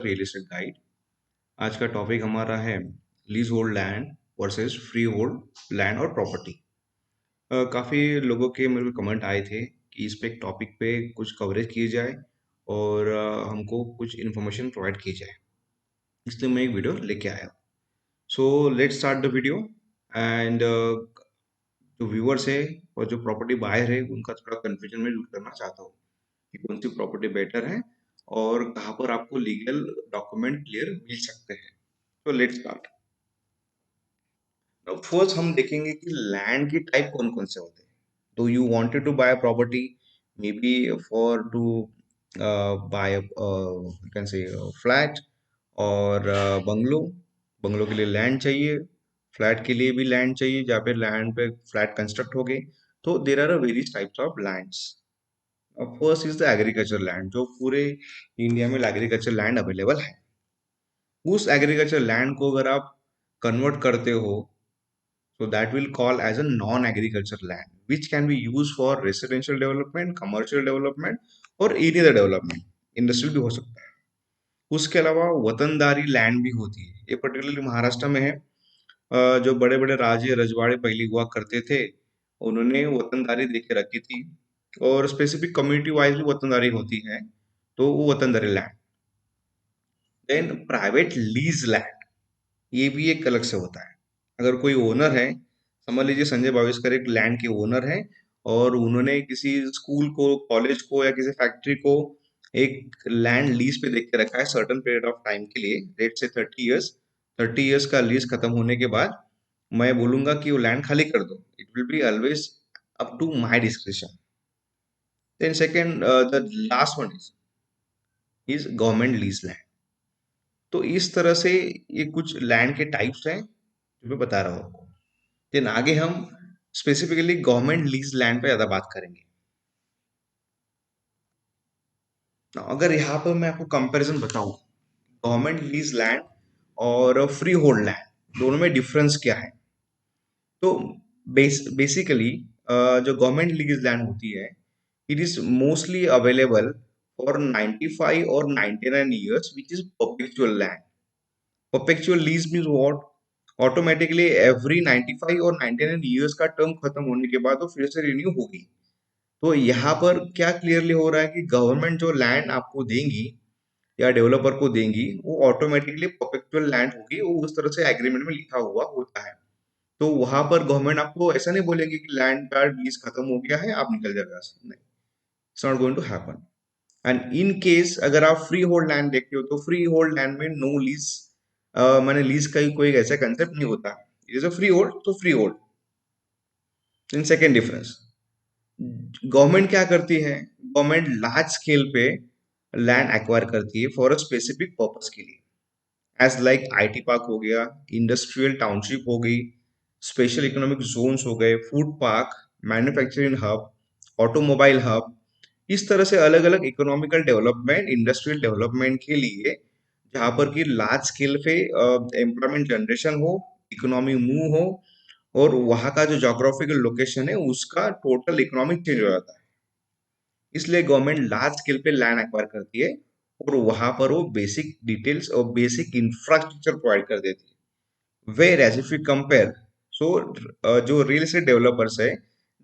Real estate guide. आज का topic हमारा है lease hold land versus free hold land और प्रॉपर्टी। काफ़ी लोगों के मेरे को कमेंट आए थे कि इस पे एक टॉपिक पे कुछ कवरेज की जाए और हमको कुछ इन्फॉर्मेशन प्रोवाइड की जाए, इसलिए मैं एक वीडियो लेके आया। So let's start the video. And जो व्यूअर्स है और जो प्रॉपर्टी बायर है उनका थोड़ा कन्फ्यूजन में दूर करना चाहता हूँ कि कौन सी प्रॉपर्टी बेटर है और कहाँ पर आपको लीगल डॉक्यूमेंट क्लियर मिल सकते हैं। तो लेट्स स्टार्ट। फर्स्ट हम देखेंगे कि लैंड की टाइप कौन कौन से होते हैं। तो you wanted to buy property, may be for to buy can say flat और बंगलो। बंगलो के लिए लैंड चाहिए, फ्लैट के लिए भी लैंड चाहिए जहाँ पे लैंड पे फ्लैट कंस्ट्रक्ट हो गए। तो there are various types of lands. First is the agriculture land, जो पूरे इंडिया में एग्रीकल्चर लैंड अवेलेबल है। उस एग्रीकल्चर लैंड को अगर आप कन्वर्ट करते हो, so that will call as a non-agriculture land, which can be used for residential development, commercial development और any other development, इंडस्ट्रियल भी हो सकता है। उसके अलावा वतनदारी लैंड भी होती है, ये पर्टिकुलरली महाराष्ट्र में है। जो बड़े बड़े राजे रजवाड़े पहले हुआ करते थे, उन्होंने वतनदारी देके रखी थी और स्पेसिफिक कम्युनिटी वाइज भी वतनदारी होती है, तो वो वतनदारी land. Then private lease land, ये भी एक अलग से होता है। अगर कोई ओनर है, समझ लीजिए संजय भावेशकर एक लैंड के ओनर हैं और उन्होंने किसी स्कूल को, कॉलेज को या किसी फैक्ट्री को एक लैंड लीज पे देख के रखा है सर्टेन पीरियड ऑफ टाइम के लिए, लेट से 30 इयर्स। 30 इयर्स का लीज खत्म होने के बाद मैं बोलूंगा कि वो लैंड खाली कर दो, it will be always up to my description. Then second, the last one is government lease land. तो इस तरह से ये कुछ लैंड के टाइप्स हैं जो मैं बता रहा हूँ आपको। देन आगे हम स्पेसिफिकली गवर्नमेंट लीज लैंड पे ज्यादा बात करेंगे। Now, अगर यहाँ पर मैं आपको कंपैरिजन बताऊं गवर्नमेंट लीज लैंड और फ्री होल्ड लैंड, दोनों में डिफरेंस क्या है। तो बेसिकली जो गवर्नमेंट लीज लैंड होती है, it is mostly available for 95 और 99 years, which is perpetual land. Perpetual lease means what, automatically every 95 और 99 ईयर्स का टर्म खत्म होने के बाद वो फिर से रिन्यू होगी। तो यहाँ पर क्या क्लियरली हो रहा है कि गवर्नमेंट जो लैंड आपको देंगी या डेवलपर को देंगी, वो ऑटोमेटिकली परपेचुअल लैंड होगी, वो उस तरह से एग्रीमेंट में लिखा हुआ होता है। तो वहां पर गवर्नमेंट आपको ऐसा नहीं बोलेगी कि लैंड का लीज खत्म हो गया है, आप निकल जाएगा, नहीं, it's not going to happen. And in case अगर आप फ्री होल्ड लैंड देखते हो, तो फ्री होल्ड लैंड में नो लीज, मैंने लीज का ही कोई ऐसा कंसेप्ट नहीं होता। It is a freehold, तो freehold. In second difference, government क्या करती है, गवर्नमेंट लार्ज स्केल पे लैंड एक्वायर करती है फॉर अ स्पेसिफिक पर्पस के लिए, एज लाइक आईटी पार्क हो गया, इंडस्ट्रियल टाउनशिप हो गई, स्पेशल इकोनॉमिक जोन्स हो गए, food park, manufacturing hub, automobile hub. इस तरह से अलग अलग इकोनॉमिकल डेवलपमेंट, इंडस्ट्रियल डेवलपमेंट के लिए, जहाँ पर कि लार्ज स्केल पे एम्प्लॉयमेंट जनरेशन हो, इकोनॉमी मूव हो और वहाँ का जो जोग्राफिकल लोकेशन है उसका टोटल इकोनॉमिक चेंज हो जाता है। इसलिए गवर्नमेंट लार्ज स्केल पे लैंड एक्वायर करती है और वहां पर वो बेसिक डिटेल्स और बेसिक इंफ्रास्ट्रक्चर प्रोवाइड कर देती है। Whereas if you compare, so जो रियल एस्टेट डेवलपर्स है,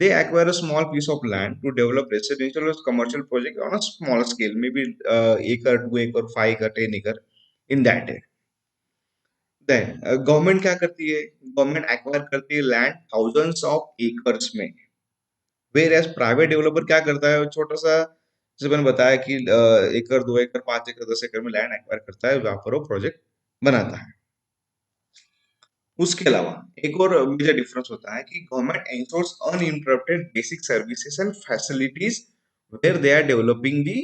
they acquire a small piece of land to develop residential or commercial project on a small scale, maybe acre, 2 acre, 5 acre, 10 acre, in that way. Then government क्या करती है, government acquire करती है land thousands of acres में। Where as private developer क्या करता है, छोटा सा, जैसे मैंने बताया कि एकड़, 2 एकड़, 5 एकड़, 10 एकड़ में लैंड एक्वायर करता है, वहां पर वो प्रोजेक्ट बनाता है। उसके अलावा एक और मेजर डिफरेंस होता है कि government ensures uninterrupted basic services and facilities where they are developing the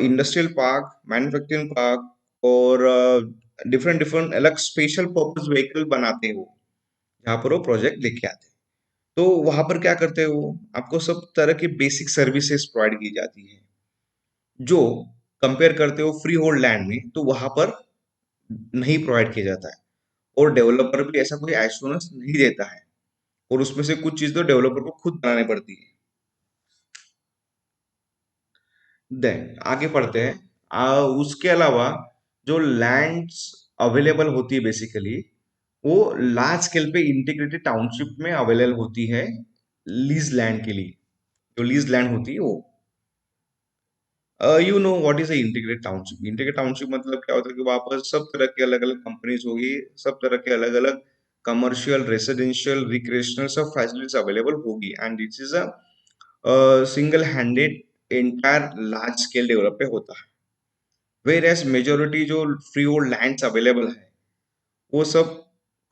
industrial park, manufacturing park और डिफरेंट डिफरेंट अलग स्पेशल पर्पस व्हीकल बनाते हो, जहाँ पर वो प्रोजेक्ट लेके आते हैं। तो वहां पर क्या करते हो, आपको सब तरह की बेसिक सर्विसेज प्रोवाइड की जाती है, जो कंपेयर करते हो फ्री होल्ड लैंड में, तो वहां पर नहीं प्रोवाइड किया जाता है। और डेवलपर भी ऐसा कोई एश्योरेंस नहीं देता है, और उसमें से कुछ चीज तो डेवलपर को खुद बनानी पड़ती है। देन आगे पढ़ते हैं। उसके अलावा जो लैंड्स अवेलेबल होती है बेसिकली, वो लार्ज स्केल पे इंटीग्रेटेड टाउनशिप में अवेलेबल होती है लीज लैंड के लिए। जो लीज लैंड होती है वो, you know what is a integrated township. Integrated township मतलब क्या होता है कि वहां पर सब तरह के अलग अलग कंपनीज होगी, सब तरह के अलग अलग कमर्शियल, रेसिडेंशियल, रिक्रिएशनल सब फैसिलिटीज अवेलेबल होगी, and this is a single handed entire large scale develop पे होता है। वेर एज मेजोरिटी जो फ्री होल्ड लैंड्स अवेलेबल है, वो सब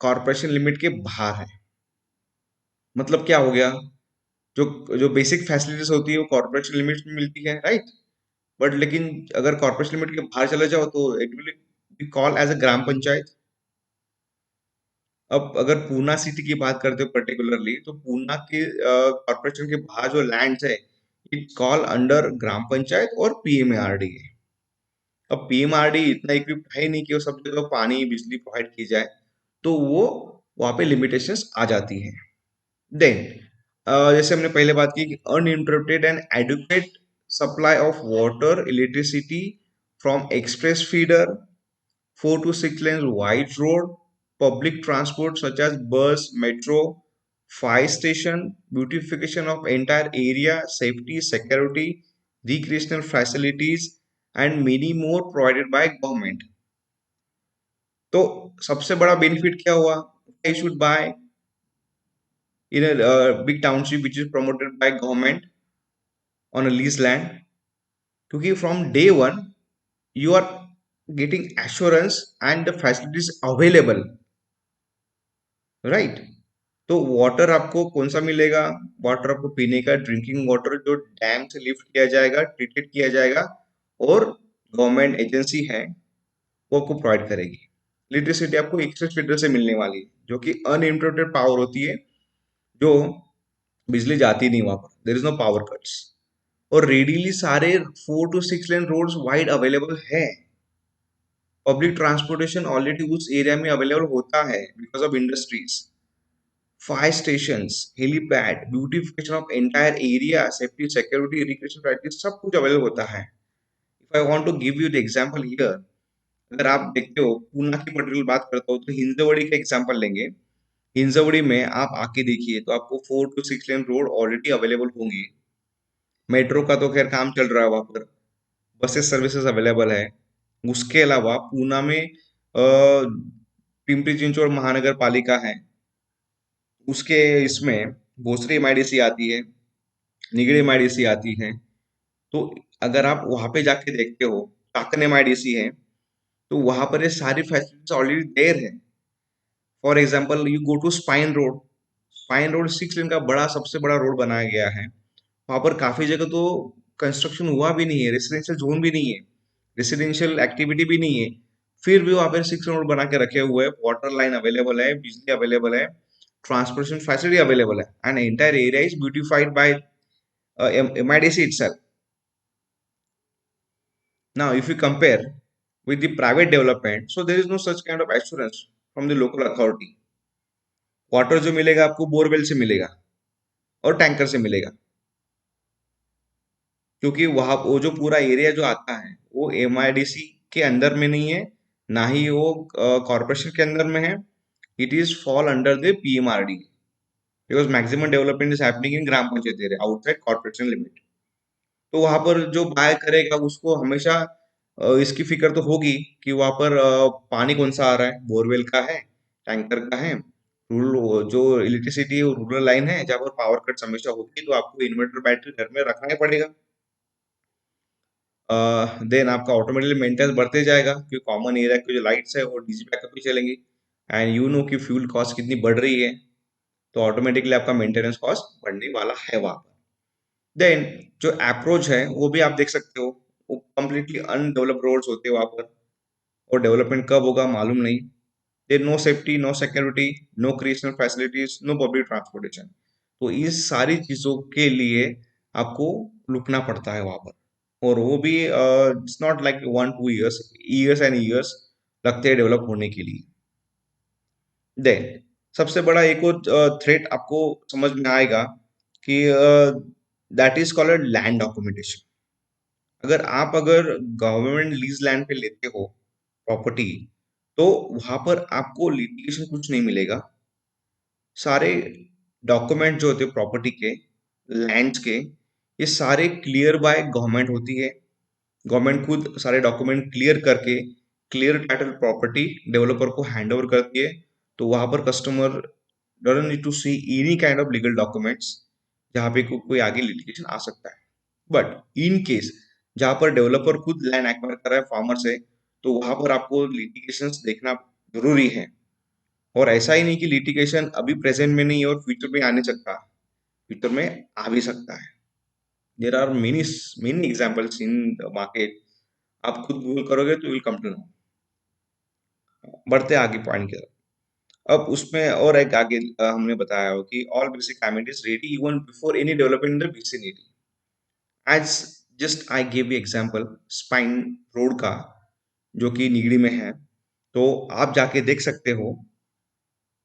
कॉर्पोरेशन लिमिट के बाहर है। मतलब क्या हो गया, जो जो बेसिक फैसिलिटीज होती है वो कॉर्पोरेशन लिमिट में मिलती है, राइट। बट लेकिन अगर कॉर्पोरेशन लिमिट के बाहर चले जाओ तो it will be call as a gram panchayat. अब अगर पूना सिटी की बात करते हो पर्टिकुलरली, तो पूना के कॉर्पोरेशन के बाहर जो लैंड्स है, इट कॉल अंडर ग्राम पंचायत और पीएमआरडी है। अब पीएमआरडी इतना इक्विप्ड है ही नहीं कि वो सब जगह पानी बिजली प्रोवाइड की जाए, तो वो वहां पे लिमिटेशंस आ जाती है। देन जैसे हमने पहले बात की कि uninterrupted and adequate supply of water electricity from express feeder, 4 to 6 lanes wide road, public transport such as bus, metro, fire station, beautification of entire area, safety, security, recreational facilities, and many more provided by government. तो सबसे बड़ा benefit क्या हुआ? I should buy in a big township which is promoted by government on a lease land, क्योंकि from day one you are getting assurance and the facilities available, right? तो water आपको कौन सा मिलेगा? वाटर आपको पीने का ड्रिंकिंग वाटर जो डैम से लिफ्ट किया जाएगा, ट्रीटेड किया जाएगा, और गवर्नमेंट एजेंसी है वो आपको प्रोवाइड करेगी। इलेक्ट्रिसिटी आपको एक्सप्रेस फीडर से मिलने वाली है, जो कि अनइंटरप्टेड पावर होती है, जो बिजली जाती नहीं वहां पर, there is no power cuts. और रेडीली सारे 4 to 6 lane roads wide available है। पब्लिक ट्रांसपोर्टेशन ऑलरेडी उस एरिया में अवेलेबल होता है because of industries. Fire stations, helipad, beautification of entire area, safety, security, irrigation practice, सब कुछ अवेलेबल होता है। If I want to give you the example here, अगर आप देखते हो पूना की पर्टिकुलर बात करता हूँ तो हिंजवड़ी का एग्जांपल लेंगे। हिंजवड़ी में आप आके देखिए तो आपको 4 to 6 lane road already available होंगी। मेट्रो का तो खैर काम चल रहा है वहां पर, बसेस सर्विसेज अवेलेबल है। उसके अलावा पूना में पिंपरी चिंचवड़ महानगर पालिका है, उसके इसमें भोसरी एमआईडीसी आती है, निगड़ी एमआईडीसी आती है। तो अगर आप वहां पे जाके देखते हो, टाकन एमआईडीसी है, तो वहां पर ये सारी फैसिलिटीज ऑलरेडी देर है। For example you go to spine road. Spine road 6 lane का बड़ा, सबसे बड़ा रोड बनाया गया है। वहां पर काफी जगह तो कंस्ट्रक्शन हुआ भी नहीं है, रेसिडेंशियल जोन भी नहीं है, रेसिडेंशियल एक्टिविटी भी नहीं है, फिर भी वहां पर 6 रोड बना के रखे हुए हैं। वाटर लाइन अवेलेबल है, बिजली अवेलेबल है, ट्रांसपोर्टेशन फैसिलिटी अवेलेबल है, and entire area is beautified by MIDC itself. Now, if you compare with the private development, so there is no such kind of assurance from the local authority. Water जो मिलेगा आपको borewell से मिलेगा और tanker से मिलेगा, क्योंकि वहां वो जो पूरा एरिया जो आता है वो MIDC के अंदर में नहीं है, ना ही वो कॉर्पोरेशन के अंदर में है। It is fall under the PMRD, because maximum development is happening in gram panchayat area outside corporation limit. तो वहां पर जो बाय करेगा उसको हमेशा इसकी फिक्र तो होगी कि वहां पर पानी कौन सा आ रहा है, बोरवेल का है, टैंकर का है, रूरल जो इलेक्ट्रिसिटी रूरल लाइन है जहाँ पर पावर कट हमेशा होगी, तो आपको इन्वर्टर बैटरी घर में रखना ही पड़ेगा। देन आपका ऑटोमेटिकली मेंटेनेंस बढ़ते जाएगा, क्योंकि कॉमन एरिया की जो लाइट्स है वो डीसी बैकअप पे चलेंगी, एंड यू नो कि फ्यूल कॉस्ट कितनी बढ़ रही है, तो ऑटोमेटिकली आपका मेंटेनेंस कॉस्ट बढ़ने वाला है वहां पर। देन जो अप्रोच है वो भी आप देख सकते हो, वो कम्प्लीटली अनडेवलप्ड रोड्स होते हैं वहां पर, और डेवलपमेंट कब होगा मालूम नहीं। There no safety, no security, no recreational facilities, no public transportation. तो इस सारी चीजों के लिए आपको रुकना पड़ता है वहां पर, और वो भी it's not like 1 2 years, years and years लगते हैं डेवलप होने के लिए। देन सबसे बड़ा एक और थ्रेट आपको समझ में आएगा कि that is called land documentation. अगर गवर्नमेंट लीज लैंड पे लेते हो प्रॉपर्टी, तो वहां पर आपको लिटिगेशन कुछ नहीं मिलेगा। सारे डॉक्यूमेंट जो होते हैं प्रॉपर्टी के, लैंड के, ये सारे क्लियर बाय गवर्नमेंट होती है। गवर्नमेंट खुद सारे डॉक्यूमेंट क्लियर करके क्लियर टाइटल प्रॉपर्टी डेवलपर को हैंड ओवर करती है। तो वहां पर customer doesn't need to see any kind of legal documents जहाँ पे कोई आगे लिटिगेशन आ सकता है। बट इन केस जहाँ पर डेवलपर खुद लैंड एक्वायर कर रहा है फार्मर से, तो वहां पर आपको लिटिगेशन देखना जरूरी है। और ऐसा ही नहीं कि लिटिगेशन अभी प्रेजेंट में नहीं है और फ्यूचर में आने सकता, फ्यूचर में आ भी सकता है। There are many examples in market. आप खुद गूगल करोगे तो विल कम टू नो। बढ़ते आगे पॉइंट की तरफ। अब उसमें और एक आगे हमने बताया हो कि all basic amenities ready even before any development in the vicinity. As just I give you example, spine road का, जो कि निगड़ी में है। तो आप जाके देख सकते हो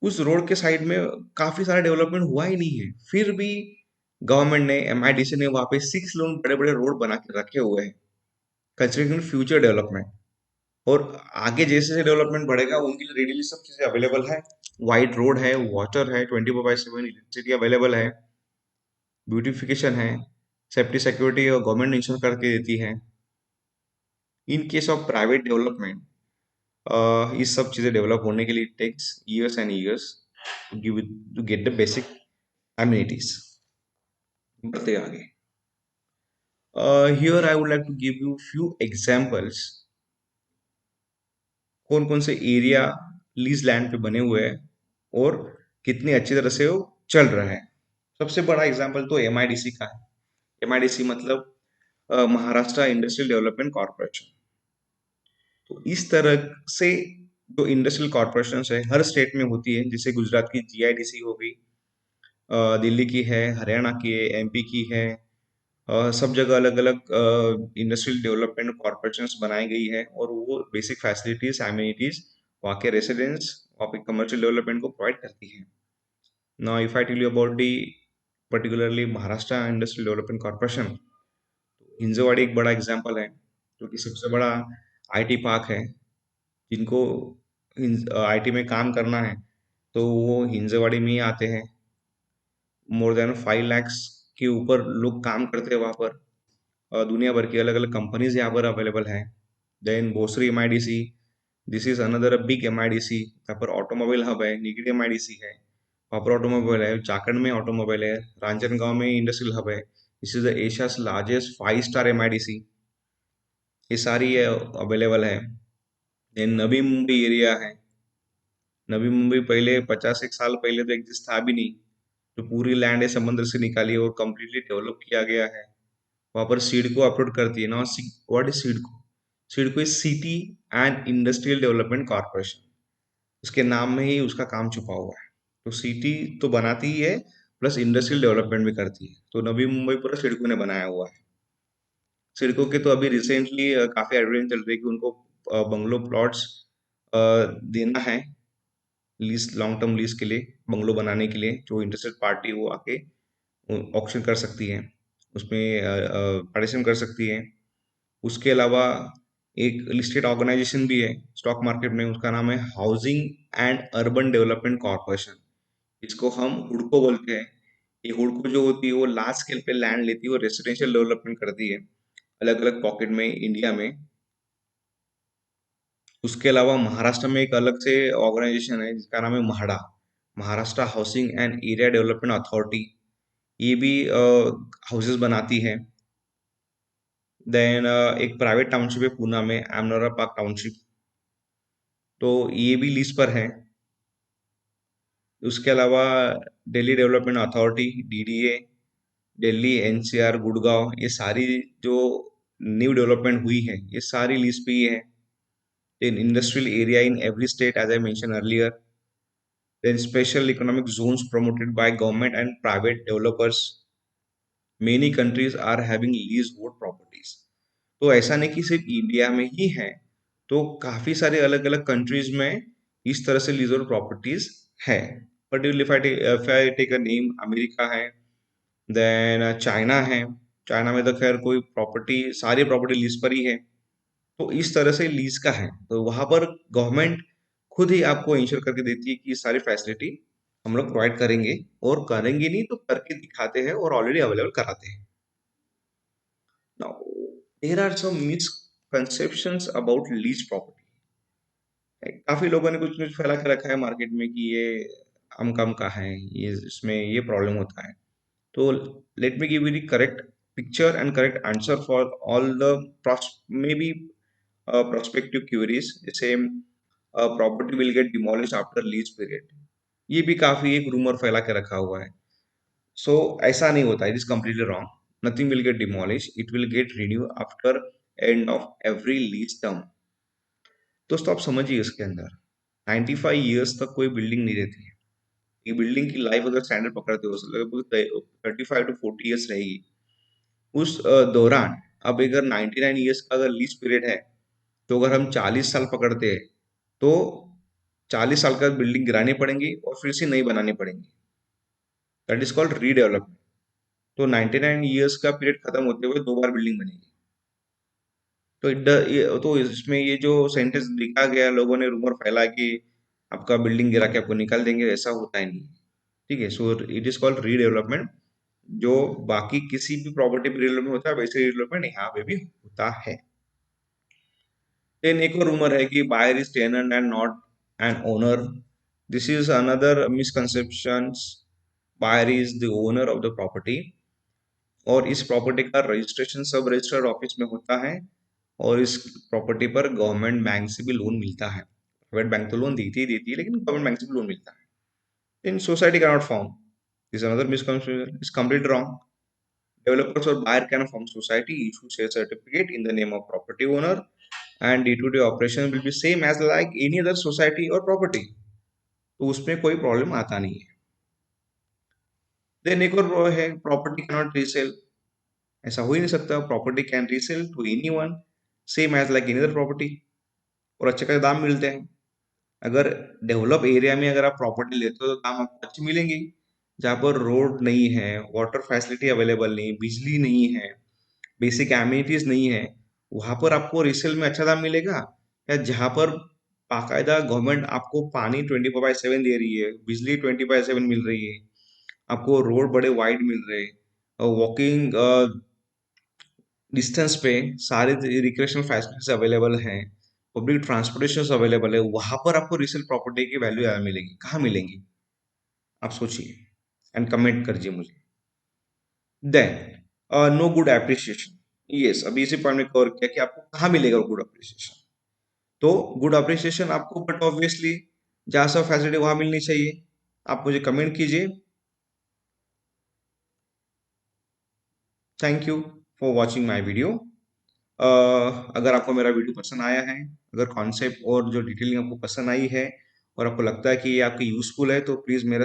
उस रोड के साइड में काफी सारा डेवलपमेंट हुआ ही नहीं है, फिर भी गवर्नमेंट ने, एमआईडीसी ने वहां पे 6 लोन बड़े बड़े रोड बना के रखे हुए हैं, कंसिडरिंग फ्यूचर डेवलपमेंट। और आगे जैसे जैसे डेवलपमेंट बढ़ेगा उनके लिए रेडीली सब चीजें अवेलेबल है। वाइड रोड है, वाटर है, 24/7 इलेक्ट्रिसिटी अवेलेबल है, ब्यूटिफिकेशन है, सेफ्टी सिक्योरिटी और गवर्नमेंट इंश्योर करके देती है। In case of private development, ये सब चीजें डेवलप होने के लिए takes years and years to give to get the basic amenities. बढ़ते आगे। Here I would like to give you few examples, कौन कौन से एरिया लीज लैंड पे बने हुए हैं और कितनी अच्छी तरह से वो चल रहा है। सबसे बड़ा एग्जांपल तो एमआईडीसी का है। एमआईडीसी मतलब महाराष्ट्र इंडस्ट्रियल डेवलपमेंट कॉर्पोरेशन। तो इस तरह से जो इंडस्ट्रियल कॉर्पोरेशन है हर स्टेट में होती है, जैसे गुजरात की जीआईडीसी हो गई, दिल्ली की है, हरियाणा की है, एमपी की है। सब जगह अलग अलग इंडस्ट्रियल डेवलपमेंट कॉर्पोरेशंस बनाई गई है और वो बेसिक फैसिलिटीज एमिनिटीज वहाँ के रेसिडेंट्स, वहाँ पे कमर्शियल डेवलपमेंट को प्रोवाइड करती है। Now if I tell you about the particularly Maharashtra industrial development corporation, Hinjawadi एक बड़ा एग्जाम्पल है, जो कि सबसे बड़ा आईटी पार्क है। जिनको आईटी में काम करना है तो वो हिंजवाड़ी में ही आते हैं। मोर देन 5 lakhs के ऊपर लोग काम करते हैं वहाँ पर। दुनिया भर की अलग अलग कंपनीज यहाँ पर अवेलेबल है। Then Bhosari MIDC, this is another big MIDC, यहाँ पर ऑटोमोबाइल हब है। निगड़ी एमआईडीसी है, वहाँ पर ऑटोमोबाइल है। झारखंड में ऑटोमोबाइल है। रांजनगांव में इंडस्ट्रियल हब है। This is the Asia's largest 5 star MIDC. ये सारी अवेलेबल है। देन नवी मुंबई एरिया है। नवी मुंबई पहले 50 एक साल पहले तो एग्जिस्ट था भी नहीं। तो पूरी लैंड है समुद्र से निकाली और कम्प्लीटली डेवलप किया गया है। वहां पर सीड को अपलोड करती है ना। व्हाट इज सीड को? सीड को is city and industrial development corporation. उसके नाम में ही उसका काम छुपा हुआ है। तो सिटी तो बनाती ही है, प्लस इंडस्ट्रियल डेवलपमेंट भी करती है। तो नवी मुंबई पूरा सिडको ने बनाया हुआ है। सिडको के तो अभी रिसेंटली काफी एडवर्टाइज चल रही है कि उनको बंगलो प्लॉट्स देना है लीज, लॉन्ग टर्म लीज के लिए, बंगलो बनाने के लिए। जो इंटरेस्टेड पार्टी वो आके ऑक्शन कर सकती है, उसमें पार्टिसिपेशन कर सकती है। उसके अलावा एक लिस्टेड ऑर्गेनाइजेशन भी है स्टॉक मार्केट में, उसका नाम है housing and urban development corporation. इसको हम हुडको बोलते हैं। ये हुडको जो होती है वो लार्ज स्केल पे लैंड लेती है और रेसिडेंशियल डेवलपमेंट करती है अलग अलग पॉकेट में इंडिया में। उसके अलावा महाराष्ट्र में एक अलग से ऑर्गेनाइजेशन है जिसका नाम है MHADA, Maharashtra housing and area development authority. ये भी हाउसेस बनाती है। देन एक प्राइवेट टाउनशिप है पूना में, एमनोरा पार्क टाउनशिप, तो ये भी लीज पर है। उसके अलावा Delhi development authority, DDA, Delhi NCR Gurgaon, ये सारी जो न्यू डेवलपमेंट हुई है ये सारी लीज पे ही है। Then industrial area in every state as I mention earlier. Then special economic zones promoted by government and private developers. Many countries are having leasehold properties. तो ऐसा नहीं कि सिर्फ इंडिया में ही है, तो काफी सारे अलग अलग कंट्रीज में इस तरह से लीजहोल्ड प्रॉपर्टीज है। Particularly if I take a name, America है, देन चाइना है। चाइना में तो खैर कोई प्रॉपर्टी, सारी प्रॉपर्टी लीज पर ही है। तो इस तरह से लीज का है, तो वहां पर गवर्नमेंट खुद ही आपको इंश्योर करके देती है कि ये सारी फैसिलिटी हम लोग प्रोवाइड करेंगे, और करेंगे नहीं तो करके दिखाते हैं और ऑलरेडी अवेलेबल कराते हैं। Now there are some misconceptions about lease property. काफी लोगों ने कुछ कुछ फैला के रखा है मार्केट में कि ये हम कम का है, ये इसमें ये प्रॉब्लम होता है। तो let me give you the correct picture and correct answer for all the may be prospective queries, जैसे property will get demolish after lease period. ये भी काफी एक रूमर फैला के रखा हुआ है। सो ऐसा नहीं होता, it is completely wrong. Nothing will get demolish, it will get renew after end of every lease term. दोस्तों आप समझिए, इसके अंदर 95 ईयर्स तक कोई बिल्डिंग नहीं रहती है। ये बिल्डिंग की लाइफ अगर स्टैंडर्ड पकड़ते हो लगभग 35 to 40 ईयर्स रहेगी। उस दौरान अब अगर 99 ईयर्स का अगर लीज पीरियड है, तो अगर हम 40 साल पकड़ते हैं, तो 40 साल का बिल्डिंग गिरानी पड़ेंगी और फिर से नई बनानी पड़ेंगी। That is called redevelopment. तो 99 ईयर्स का पीरियड खत्म होते हुए दो बार बिल्डिंग बनेगी। तो तो इसमें ये जो सेंटेंस लिखा गया, लोगों ने रूमर फैला कि आपका बिल्डिंग गिरा के आपको निकाल देंगे, ऐसा होता ही नहीं। ठीक है, so it is called redevelopment. जो बाकी किसी भी प्रॉपर्टी पे रीडेवलपमेंट होता है, वैसे रीडेवलपमेंट यहाँ पे भी होता है। देन एक और रूमर है कि buyer is tenant and not an owner. This is another misconception. Buyer is the owner of the property, और इस प्रॉपर्टी का रजिस्ट्रेशन सब रजिस्टर्ड ऑफिस में होता है, और इस प्रॉपर्टी पर गवर्नमेंट बैंक से भी लोन मिलता है। प्राइवेट बैंक तो लोन देती ही देती है, लेकिन गवर्नमेंट बैंक से भी लोन मिलता है। In society can not form, this another misconception, is complete wrong. Developers or buyer can form society, issue share certificate in the name of property owner, and day-to-day operation will be same as like any other society or property. तो उसमें कोई problem आता नहीं है। Then एक और वो है, प्रॉपर्टी कैनॉट रीसेल। ऐसा हो ही नहीं सकता, property can resale to anyone, same as like any other property, और अच्छे खासे दाम मिलते हैं। अगर डेवलप एरिया में अगर आप प्रॉपर्टी लेते हो तो दाम आपको अच्छी मिलेंगी। जहाँ पर रोड नहीं है, वाटर फैसिलिटी अवेलेबल नहीं, बिजली नहीं है, बेसिक एमिनिटीज नहीं है, वहां पर आपको रीसेल में अच्छा दाम मिलेगा? या जहां पर बाकायदा गवर्नमेंट आपको पानी 24/7 दे रही है, बिजली 24/7 मिल रही है, आपको रोड बड़े वाइड मिल रहे हैं, वॉकिंग डिस्टेंस पे सारे रिक्रिएशनल फैसिलिटीज अवेलेबल हैं, पब्लिक ट्रांसपोर्टेशन अवेलेबल है, वहां पर आपको रीसेल प्रॉपर्टी की वैल्यू ज्यादा मिलेगी? कहाँ मिलेंगी? आप सोचिए एंड कमेंट करिए मुझे। Then no good appreciation. Yes, अभी इसी पॉइंट में कवर किया कि आपको कहाँ मिलेगा गुड एप्रिसिएशन। तो गुड अप्रिसिएशन आपको, बट ऑब्वियसली जहाँ सब फैसिलिटी वहां मिलनी चाहिए। आप मुझे कमेंट कीजिए। Thank you for watching my video. अगर आपको मेरा वीडियो पसंद आया है, अगर कॉन्सेप्ट और जो डिटेलिंग आपको पसंद आई है, और आपको लगता है कि ये आपके यूजफुल है, तो प्लीज़ मेरा